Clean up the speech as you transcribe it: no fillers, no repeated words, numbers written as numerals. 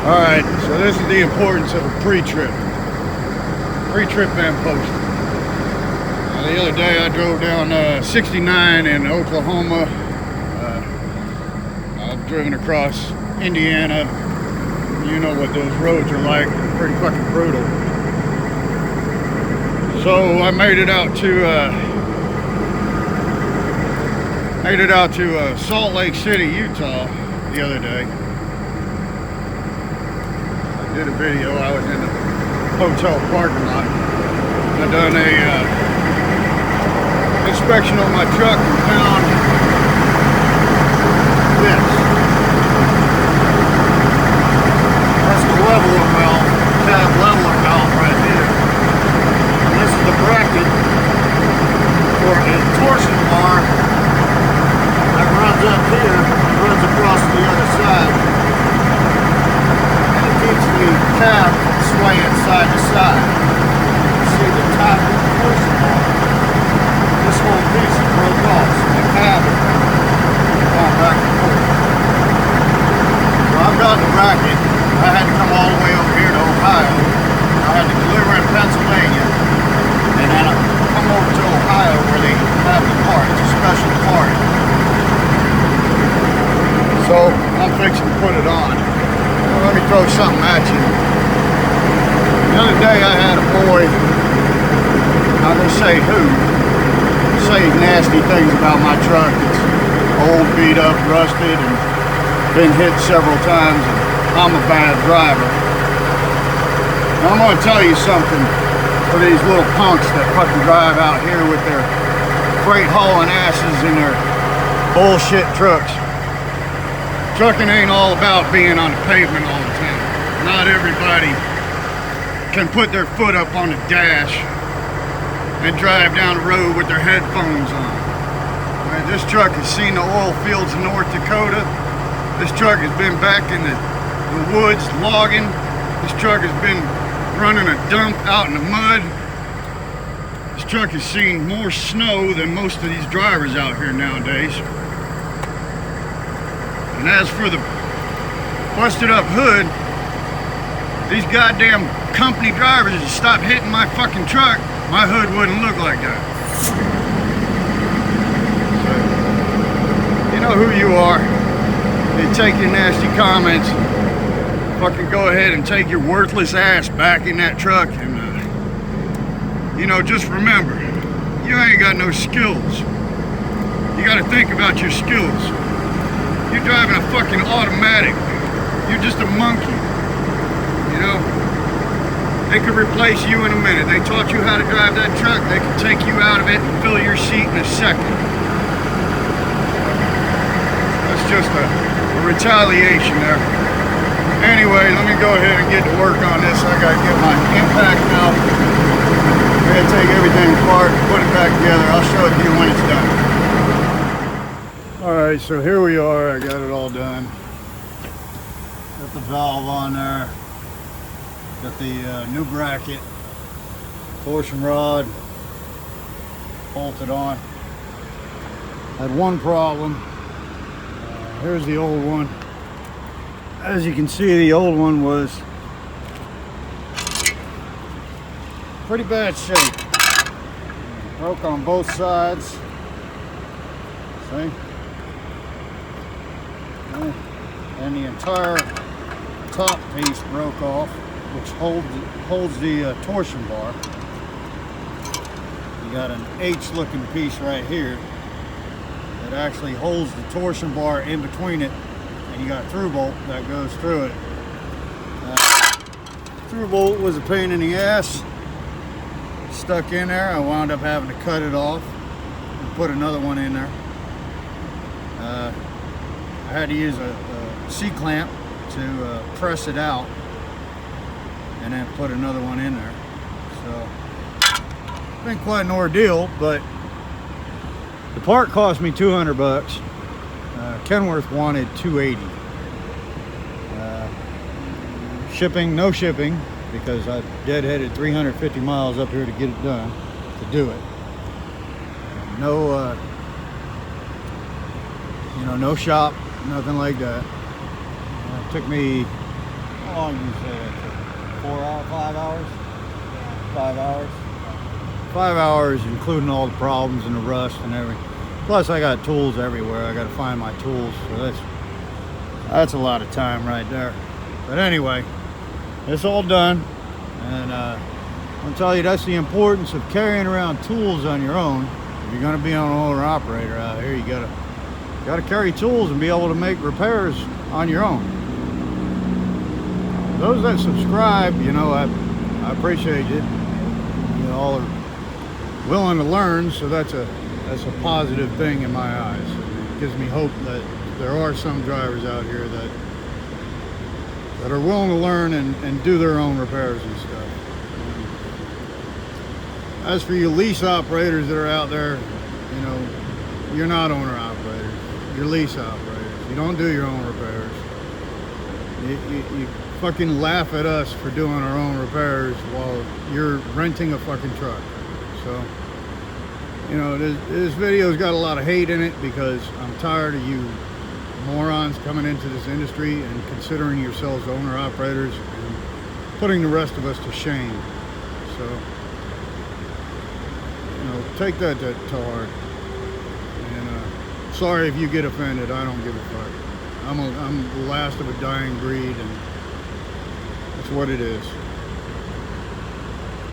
Alright, so this is the importance of a pre-trip and post. The other day I drove down 69 in Oklahoma. I've driven across Indiana. You know what those roads are like, pretty fucking brutal. So I made it out to Salt Lake City, Utah the other day. I did a video. I was in the hotel parking lot. I done a inspection on my truck and found this. That's the leveler valve, cab leveler valve right here. And this is the bracket for a torsion bar that runs up here and runs across to the other side. And it keeps the cab swaying side to side. You see the top of the torsion bar. This whole piece is broke off, so the cab is going back and forth. So I've got the bracket. I had to come all the way over here to Ohio. I had to deliver in Pennsylvania, and then I come over to Ohio where they have the part. It's a special part. So I'm fixing to put it on. Well, let me throw something at you. The other day I had a boy, I'm going to say who, say nasty things about my truck. It's old, beat up, rusted, and been hit several times. And I'm a bad driver. Now I'm going to tell you something for these little punks that fucking drive out here with their freight hauling asses in their bullshit trucks. Trucking ain't all about being on the pavement all the time. Not everybody can put their foot up on the dash and drive down the road with their headphones on. Man, this truck has seen the oil fields in North Dakota. This truck has been back in the woods logging. This truck has been running a dump out in the mud. This truck has seen more snow than most of these drivers out here nowadays. And as for the busted up hood, these goddamn company drivers just stopped hitting my fucking truck, my hood wouldn't look like that. So, you know who you are. You take your nasty comments, fucking go ahead and take your worthless ass back in that truck, and you know, just remember, you ain't got no skills. You got to think about your skills. You're driving a fucking automatic. You're just a monkey. You know, they could replace you in a minute. They taught you how to drive that truck. They could take you out of it and fill your seat in a second. That's just a retaliation there. Anyway, let me go ahead and get to work on this. I gotta get my impact out. I'm gonna take everything apart, put it back together. I'll show it to you when it's done. Alright, so here we are. I got it all done. Got the valve on there. Got the new bracket. Torsion rod bolted on. Had one problem. Here's the old one. As you can see, the old one was pretty bad shape. Broke on both sides. See? And the entire top piece broke off, which holds the torsion bar. You got an H-looking piece right here that actually holds the torsion bar in between it, and you got a through bolt that goes through it. Through bolt was a pain in the ass. Stuck in there. I wound up having to cut it off and put another one in there. I had to use a C-clamp to press it out and then put another one in there. So it's been quite an ordeal, but the part cost me $200. Kenworth wanted $280. Shipping, no shipping, because I deadheaded 350 miles up here to get it done, to do it. No, you know, no shop, nothing like that. It took me How long did you say that took? 4 hours, 5 hours? 5 hours? 5 hours, including all the problems and the rust and everything. Plus, I got tools everywhere. I got to find my tools, so that's a lot of time right there. But anyway, it's all done, and I'll tell you, that's the importance of carrying around tools on your own. If you're going to be an owner-operator out here, you gotta carry tools and be able to make repairs on your own. Those that subscribe, you know, I appreciate you. You all are willing to learn, so that's a positive thing in my eyes. It gives me hope that there are some drivers out here that are willing to learn and do their own repairs and stuff. As for you lease operators that are out there, you know, you're not owner operators, you're lease operators. You don't do your own repairs. You fucking laugh at us for doing our own repairs while you're renting a fucking truck. So, you know, this video's got a lot of hate in it because I'm tired of you morons coming into this industry and considering yourselves owner operators and putting the rest of us to shame. So, you know, take that to heart. And sorry if you get offended. I don't give a fuck. I'm the last of a dying breed, and that's what it is.